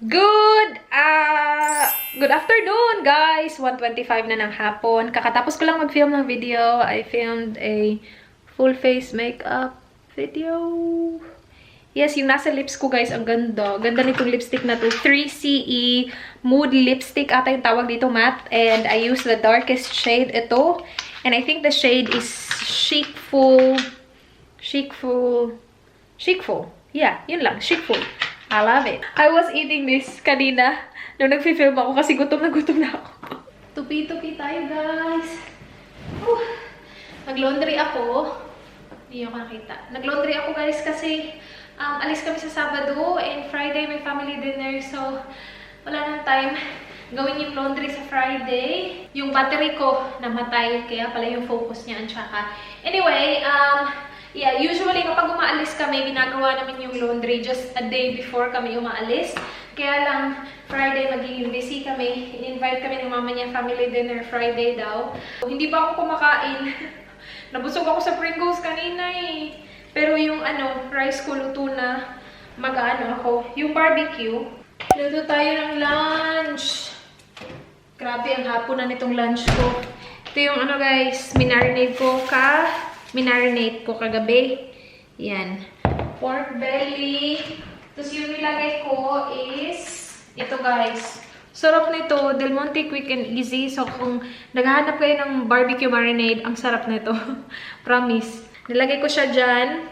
Good afternoon, guys! 1:25 na ng hapon. Kakatapos ko lang mag-film ng video. I filmed a full face makeup video. Yes, yung nasa lips ko, guys, ang ganda. Ganda nitong lipstick na to. 3CE Mood Lipstick ata yung tawag dito, matte. And I use the darkest shade, ito. And I think the shade is Chicful. Yeah, yun lang. Chicful. I love it. I was eating this kanina nung nag-film ako kasi gutom na ako. Tupi-tupi tayo, guys. Nag-laundry ako. Hindi ako nakita. Nag-laundry ako, guys, kasi alis kami sa Sabado and Friday may family dinner. So, wala nang time gawin yung laundry sa Friday. Yung battery ko namatay, kaya pala yung focus niya ang tsaka. Anyway, yeah, usually kapag umaalis kami, ginagawa namin yung laundry just a day before kami umaalis. Kaya lang, Friday magiging busy kami. In-invite kami ng mama niya, family dinner Friday daw. So, hindi pa ako kumakain. Nabusog ako sa Pringles kanina eh. Pero yung rice ko luto na, mag-ano ako. Yung barbecue, luto tayo ng lunch. Grabe, ang hapon na nitong lunch ko. Ito yung guys, minarinate ko kagabi. Yan. Pork belly. Tapos yung nilagay ko is ito, guys. Sarap nito. Del Monte Quick and Easy. So, kung naghahanap kayo ng barbecue marinade, ang sarap nito. Promise. Nilagay ko siya dyan.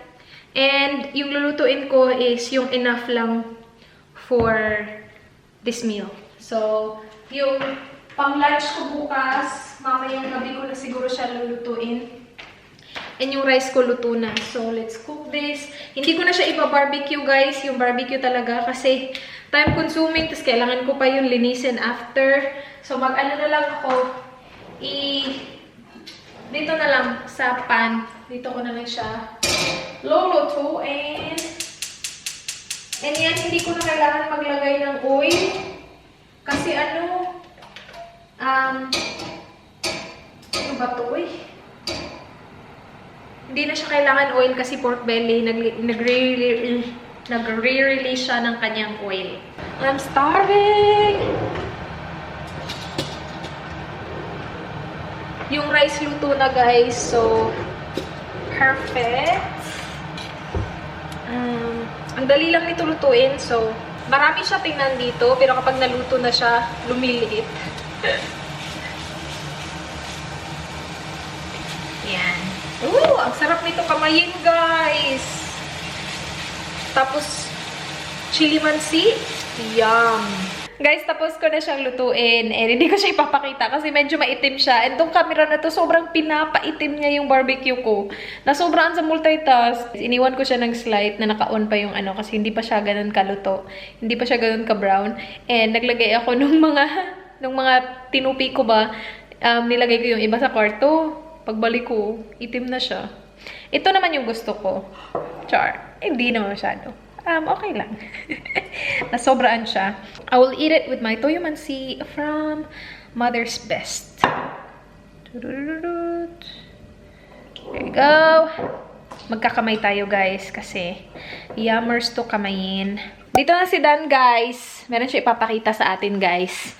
And yung lulutuin ko is yung enough lang for this meal. So, yung pang-lunch ko bukas, mamayang gabi ko na siguro siya lulutuin. And yung rice ko luto na. So, let's cook this. Hindi ko na siya ipa-barbecue, guys. Yung barbecue talaga. Kasi time-consuming. Tapos kailangan ko pa yung linisin after. So, mag-ano na lang ako. Dito na lang sa pan. Dito ko na lang siya luluto. And yan, hindi ko na kailangan maglagay ng oil. Kasi ano ba ito eh? Hindi na siya kailangan oil kasi pork belly, nagre-release siya ng kanyang oil. I'm starving! Yung rice luto na, guys. So, perfect. Ang dali lang nito lutuin. So, marami siya tingnan dito. Pero kapag naluto na siya, lumiliit. Yan. Ooh, ang sarap nito kamayin, guys. Tapos, chili mansi. Yum. Guys, tapos ko na siyang lutuin. And hindi ko siya ipapakita kasi medyo maitim siya. And tong camera na to, sobrang pinapaitim niya yung barbecue ko. Nasobraan sa multitask. Iniwan ko siya ng slide na naka-on pa yung kasi hindi pa siya ganun kaluto. Hindi pa siya ganun ka-brown. And naglagay ako nung mga tinupi ko ba, nilagay ko yung iba sa kwarto. Pagbalik ko, itim na siya. Ito naman yung gusto ko. Char. Hindi naman masyado. Okay lang. Nasobraan siya. I will eat it with my toyo mansi from Mother's Best. There you go. Magkakamay tayo, guys, kasi yummers to kamayin. Dito na si Dan, guys. Meron siya ipapakita sa atin, guys.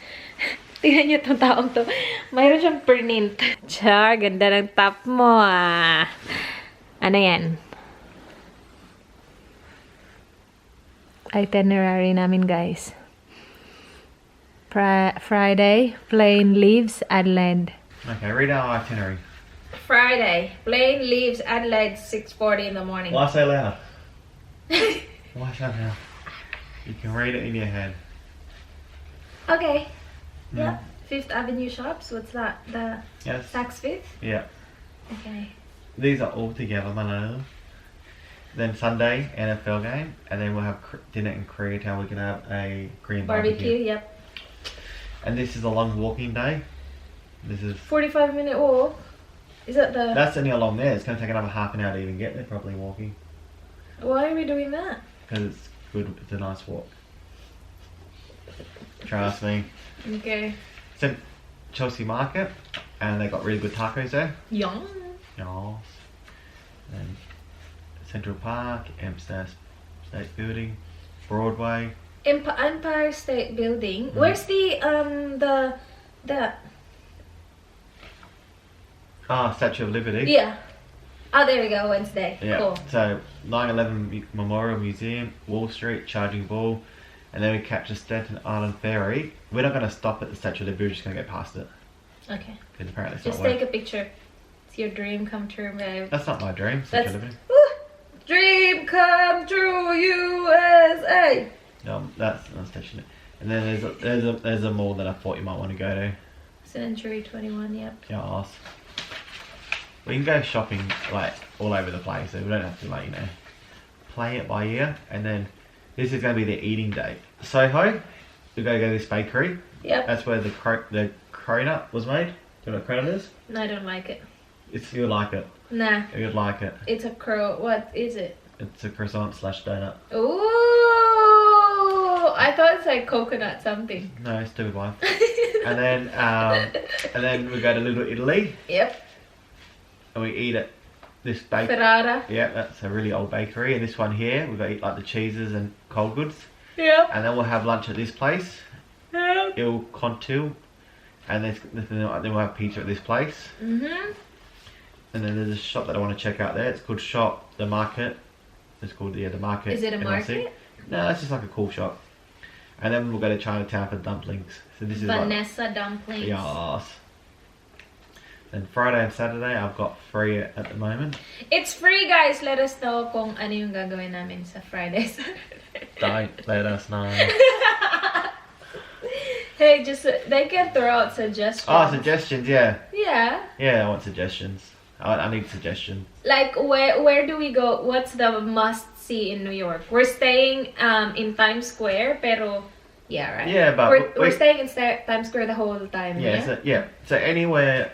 Tingnan niyo itong taong to. Mayroon siyang print. Char, ganda ng top mo, ah. Ano yan? Itinerary namin, guys. Friday, plain leaves, Adelaide. Okay, read our itinerary. Friday, plain leaves, Adelaide, 6:40 in the morning. Why so loud? Why so loud? You can read it in your head. Okay. Yeah. Fifth Avenue Shops. What's that? The Yes. Saks Fifth? Yeah. Okay. These are all together, Manila. Then Sunday, NFL game, and then we'll have dinner in Koreatown. We're gonna have a Korean barbecue. Yep. And this is a long walking day. This is 45-minute walk. Is that the... That's only along there. It's gonna take another half an hour to even get there, probably walking. Why are we doing that? Because it's good. It's a nice walk. Trust me. Okay. It's in Chelsea Market, and they got really good tacos there. Yum. Yes. And Central Park, Amsterdam State Building, Broadway, Empire State Building. Where's the Statue of Liberty. yeah. Oh, there we go. Wednesday. Yeah. Cool. So 9/11 Memorial Museum, Wall Street, Charging Bull, and then we catch the Staten Island Ferry. We're not going to stop at the Statue of Liberty. We're just going to go past it Okay. because apparently it's Just not take a picture. It's your dream come true, babe. That's not my dream. Statue That's of Liberty. Woo! Dream come true, USA. No, that's not Statue of Liberty. And then there's a mall that I thought you might want to go to. Century 21. Yep. Yes. We can go shopping like all over the place, so we don't have to like play it by ear. And then this is going to be the eating day. Soho, we're going to go to this bakery. Yep. That's where the cronut was made. Do you know what cronut is? No, I don't like it. You'll like it. Nah. You'd like it. It's a crow. What is it? It's a croissant / donut. Ooh! I thought it's like coconut something. No, it's 2 1. and then we go to Little Italy. Yep. And we eat at this bakery. Ferrara. Yeah, that's a really old bakery. And this one here, we've got to eat like the cheeses and cold goods. Yep. And then we'll have lunch at this place. Yep. Il Contil. And then we'll have pizza at this place. Mhm. And then there's a shop that I want to check out there. It's called Shop the Market. It's called the Market. Is it a NYC. market? No, it's just like a cool shop. And then we'll go to Chinatown for dumplings. So this is Vanessa dumplings. Yes. Then Friday and Saturday I've got free at the moment. It's free, guys. Let us know kung ano yung gagawin namin sa Friday, Saturday. Don't let us know. Hey, just they can throw out suggestions. Oh, suggestions, yeah. Yeah. Yeah, I want suggestions. I need suggestions. Like where do we go? What's the must see in New York? We're staying in Times Square, pero yeah, right. Yeah, but we're staying in Times Square the whole time. Yeah. So anywhere,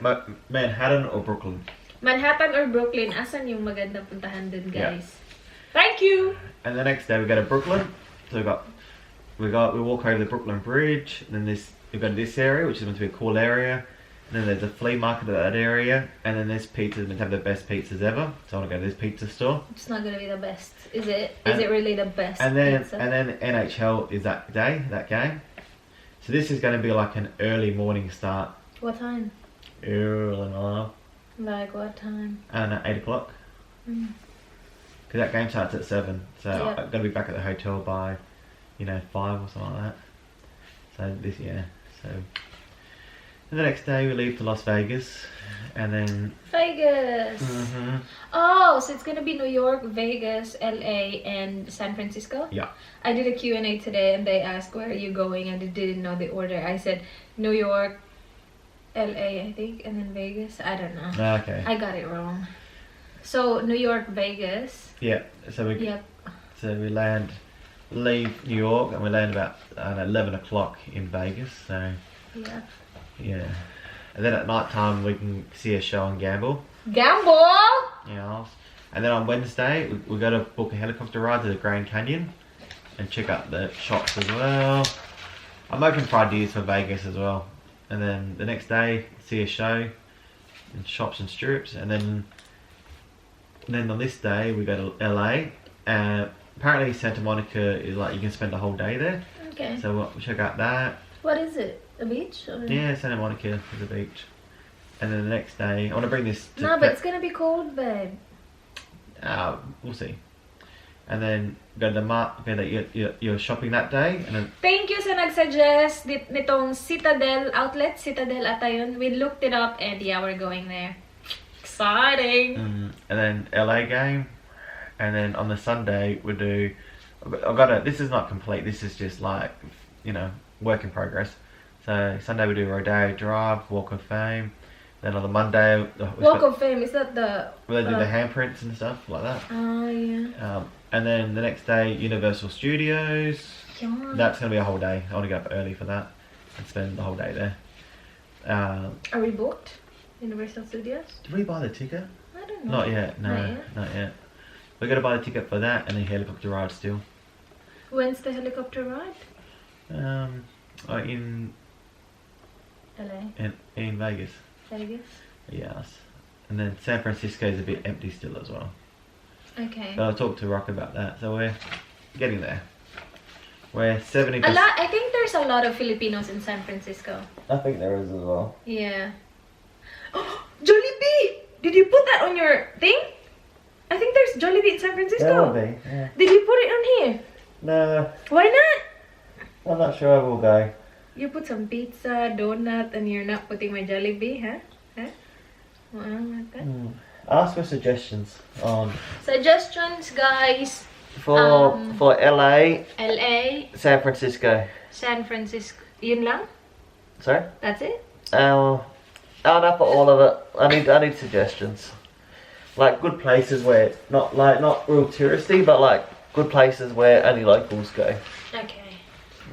Manhattan or Brooklyn. Manhattan or Brooklyn, asan yung maganda puntahan dun, guys? Yeah. Thank you. And the next day we go to Brooklyn. So we walk over the Brooklyn Bridge. And then we go to this area, which is meant to be a cool area. And then there's a flea market at that area. And then this pizza is meant to have the best pizzas ever. So I want to go to this pizza store. It's not gonna be the best, is it? Is it really the best? And then pizza? NHL is that game. So this is going to be like an early morning start. What time? Early morning. Like what time? And at 8 o'clock. Because that game starts at 7. So Yep. I'm going to be back at the hotel by 5 or something like that. So and the next day we leave to Las Vegas, and then Vegas. Oh, so it's gonna be New York, Vegas, LA, and San Francisco. Yeah. I did a Q&A today, and they asked where are you going, and they didn't know the order. I said New York, LA, I think, and then Vegas. I don't know. Okay. I got it wrong. So New York, Vegas. Yeah. So we leave New York, and we land about 11 o'clock in Vegas. So. Yeah. Yeah. And then at night time we can see a show and gamble. Gamble? Yeah. And then on Wednesday we go to book a helicopter ride to the Grand Canyon and check out the shops as well. I'm open for ideas for Vegas as well. And then the next day see a show and shops and strips. And then on this day we go to LA. Apparently Santa Monica is like you can spend the whole day there. Okay. So we'll check out that. What is it? A beach? Or? Yeah, Santa Monica is a beach. And then the next day, I want to bring this to... No, but it's gonna be cold, babe. We'll see. And then go to the you're shopping that day. And then Thank you sa nag-suggest nitong Citadel outlet. Citadel ata yun. We looked it up and yeah, we're going there. Exciting! and then LA game. And then on the Sunday, we do... This is not complete. This is just like, work in progress. So Sunday we do Rodeo Drive, Walk of Fame. Then on the Monday... Walk of Fame, is that the... Where they do the handprints and stuff like that. Oh, yeah. And then the next day, Universal Studios. Yeah. That's going to be a whole day. I want to get up early for that and spend the whole day there. Are we booked? Universal Studios? Did we buy the ticket? I don't know. Not yet, no. Not yet. We're going to buy the ticket for that and the helicopter ride still. When's the helicopter ride? In LA. In Vegas. Vegas? Yes. And then San Francisco is a bit empty still as well. Okay. But I'll talk to Rock about that. So we're getting there. We're 70%. A lot. I think there's a lot of Filipinos in San Francisco. I think there is as well. Yeah. Jollibee! Did you put that on your thing? I think there's Jollibee in San Francisco. There will be, yeah. Did you put it on here? No, Why not? I'm not sure I will go. You put some pizza, donut, and you're not putting my Jollibee, huh? Huh? Ask for suggestions on Suggestions, guys. for LA, LA, San Francisco. San Francisco. Yun lang? Sorry? That's it? Not for all of it. I need suggestions. Like good places where not real touristy, but like good places where only locals go. Okay.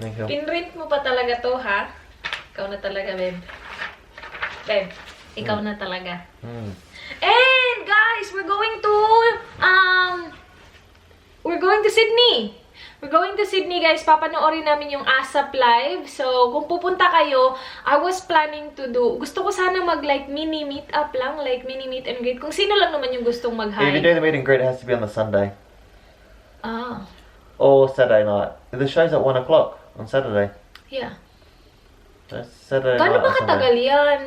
Thank you. Pinrint mo pa talaga to, ha? Ikaw na talaga, babe. Babe, ikaw na talaga. And guys, we're going to Sydney. We're going to Sydney, guys. Papanoorin namin yung ASAP live. So, kung pupunta kayo, I was planning to do, gusto ko sana mag like mini meet up lang, like mini meet and greet. Kung sino lang naman yung gustong mag-hi. If you do the meet and greet, it has to be on the Sunday. Ah. Or Saturday night. The show's at 1 o'clock on Saturday. Yeah. So Saturday Gano'n night ba or Sunday. katagal yan?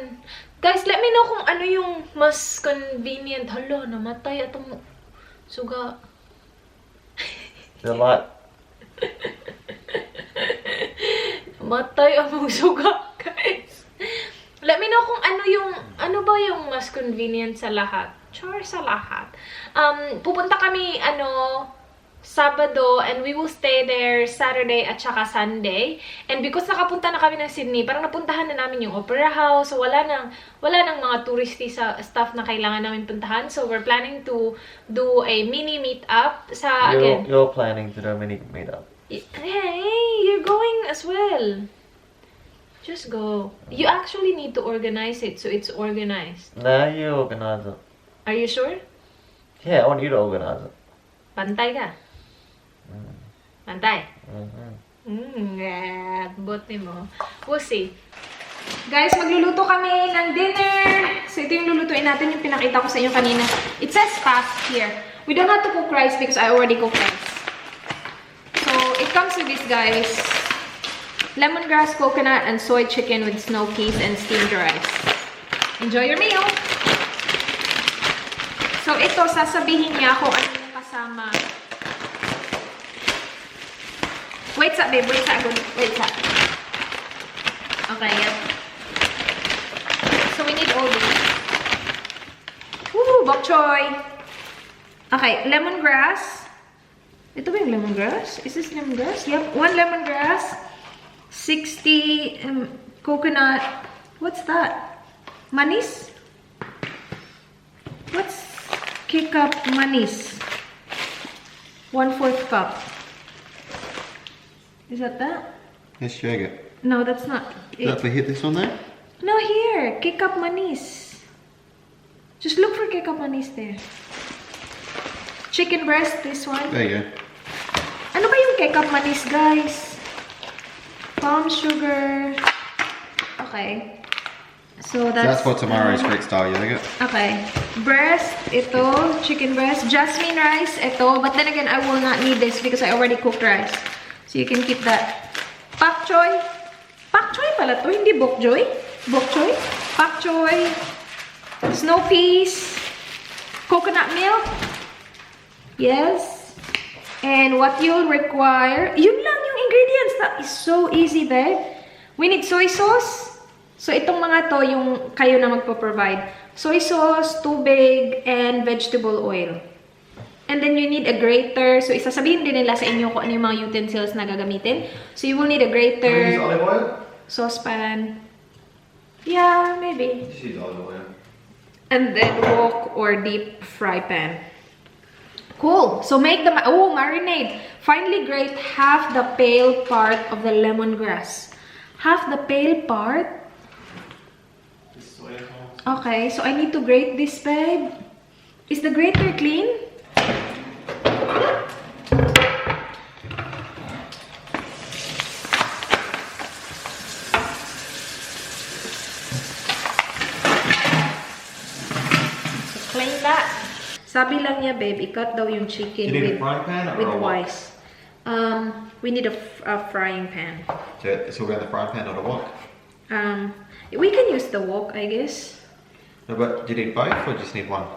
Guys, let me know kung ano yung mas convenient. Hala, namatay atong suga. The light. Namatay ang suga, guys. Let me know kung ano ba yung mas convenient sa lahat. Char sa lahat. Pupunta kami, Sabado, and we will stay there Saturday at saka Sunday. And because nakapunta na kami ng Sydney, parang napuntahan na namin yung Opera House. So, wala nang mga touristy sa stuff na kailangan namin puntahan. So, we're planning to do a mini meet-up sa, again. You're planning to do a mini meet-up. Hey, you're going as well. Just go. You actually need to organize it so it's organized. No, you organize it. Are you sure? Yeah, I want you to organize it. Pantay ka. Pantay. Mm-hmm. Bote mo. We'll see. Guys, magluluto kami ng dinner. So, ito yung lulutuin natin, yung pinakita ko sa inyo kanina. It says fast here. We don't have to cook rice because I already cooked rice. So, it comes with this, guys. Lemongrass, coconut, and soy chicken with snow peas and steamed rice. Enjoy your meal! So, ito, sasabihin niya kung ano yung kasama. Wait sa, babe. Wait sa. Wait sa. Okay, yep. So, we need all these. Woo! Bok choy! Okay, lemongrass. Ito ba yung lemongrass? Is this lemongrass? Yep. 1 lemongrass. 60 coconut. What's that? Manis? What's kick-up manis? 1/4 cup. Is that that? Let's shake it. No, that's not it. If we hit this one there? No, here. Kick-up manis. Just look for kick-up manis there. Chicken breast, this one. There you go. Ano ba yung kick-up manis, guys? Palm sugar. Okay. So that's for tomorrow's Greek style yogurt. Okay. Breast, ito. Chicken breast. Jasmine rice, ito. But then again, I will not need this because I already cooked rice. So you can keep that. Pak choy. Pak choy pala to, hindi bok choy. Bok choy. Pak choy. Snow peas. Coconut milk. Yes. And what you'll require, yun lang yung ingredients. That is so easy, babe. We need soy sauce. So, itong mga to, yung kayo na magpo-provide. Soy sauce, tubig, and vegetable oil. And then, you need a grater. So, isasabihin din nila sa inyo kung ano yung mga utensils na gagamitin. So, you will need a grater. Use olive oil? Saucepan. Yeah, maybe. Just use olive oil. And then, wok or deep fry pan. Cool. So, make the... Oh, marinade. Finally grate half the pale part of the lemongrass. Half the pale part? Okay, so I need to grate this, babe. Is the grater clean? So clean that. Sabi lang niya, babe, i-cut daw yung chicken You need a frying pan or with a wok? rice. We need a frying pan. So we're in the frying pan, not a wok? We can use the wok, I guess. No, but do you need both or just need one?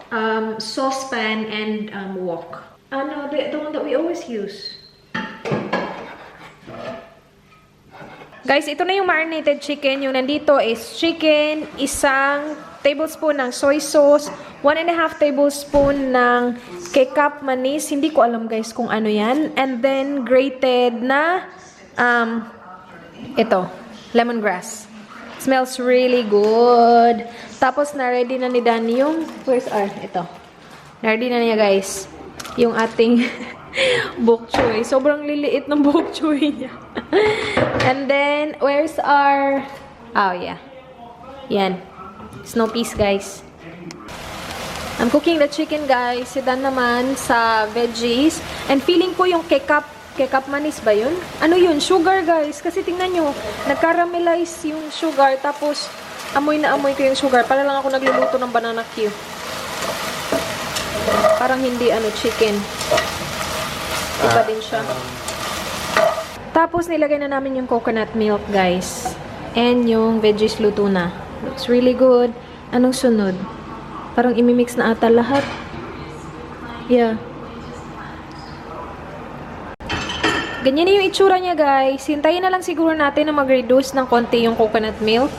Saucepan and wok. No, the one that we always use. Guys, ito na yung marinated chicken. Yung nandito is chicken, isang tablespoon ng soy sauce, 1.5 tablespoon ng ketchup manis. Hindi ko alam guys kung ano yan. And then grated na ito, lemongrass. Smells really good. Tapos na-ready na ni Dan yung, where's our, ito. Na-ready na niya guys. Yung ating bok choy. Sobrang liliit ng bok choy niya. And then, where's our, oh yeah. Yan. Snow peas guys. I'm cooking the chicken guys. Si Dan naman sa veggies. And feeling ko yung ketchup manis ba yun? Ano yun? Sugar guys. Kasi tingnan nyo, nag-caramelize yung sugar. Tapos, amoy na amoy ko yung sugar. Para lang ako nagluluto ng banana Q. Parang hindi chicken. Iba din siya. Tapos, nilagay na namin yung coconut milk guys. And yung veggies luto na. Looks really good. Anong sunod? Parang imimix na ata lahat. Yeah. Ganyan na yung itsura niya, guys. Hintayin na lang siguro natin na mag-reduce ng konti yung coconut milk.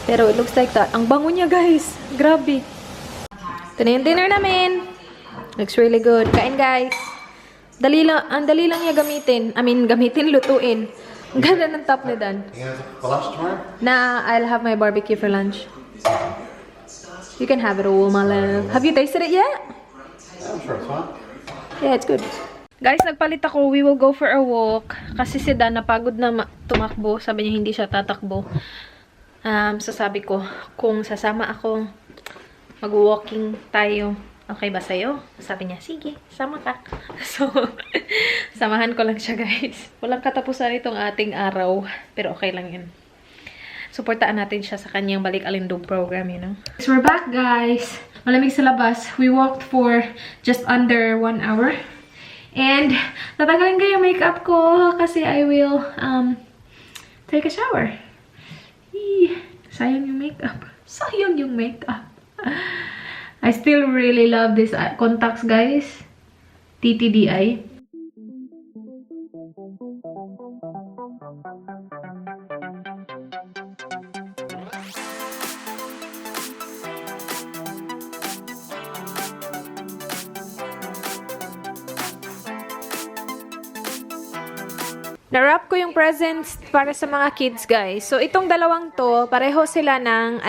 Pero it looks like that. Ang bango niya, guys. Grabe. Ito na yung dinner namin. Looks really good. Kain, guys. Ang dali lang niya gamitin. Gamitin, lutuin. Ang ganda ng top ni Dan. You gonna have it for lunch tomorrow? Nah, I'll have my barbecue for lunch. You can have it all, my love. Have you tasted it yet? Yeah, I'm sure it's fine. Yeah, it's good. Guys, nagpalit ako. We will go for a walk. Kasi si Dan napagod na tumakbo. Sabi niya hindi siya tatakbo. So sabi ko, kung sasama ako, mag-walking tayo. Okay ba sa'yo? Sabi niya, sige, sama ka. So, samahan ko lang siya, guys. Walang katapusan itong ating araw. Pero okay lang yun. Supportaan natin siya sa kanyang balik-alindog program, you know? So, we're back, guys. Malamig sa labas. We walked for just under 1 hour. And, tatanggalin ko yung makeup ko kasi I will take a shower. Eee, sayang yung makeup. Sayang yung makeup. I still really love these contacts, guys. TTDI. Na-wrap ko yung presents para sa mga kids, guys. So, itong dalawang to, pareho sila ng,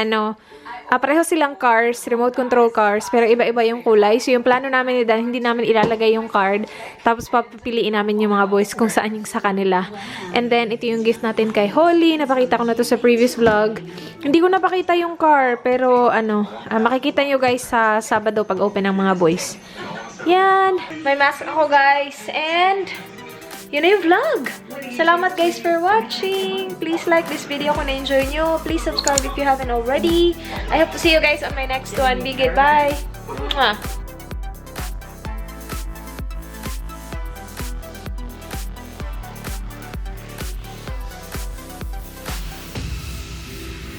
pareho silang cars, remote control cars, pero iba-iba yung kulay. So, yung plano namin ni Dan, hindi namin ilalagay yung card. Tapos, papipiliin namin yung mga boys kung saan yung sa kanila. And then, ito yung gift natin kay Holly. Napakita ko na to sa previous vlog. Hindi ko napakita yung car, pero, makikita nyo guys sa Sabado pag open ng mga boys. Yan. May mask ako, guys. And yun na yung vlog. Salamat guys for watching. Please like this video kung na-enjoy nyo. Please subscribe if you haven't already. I hope to see you guys on my next one. Be good. Bye. Mwah.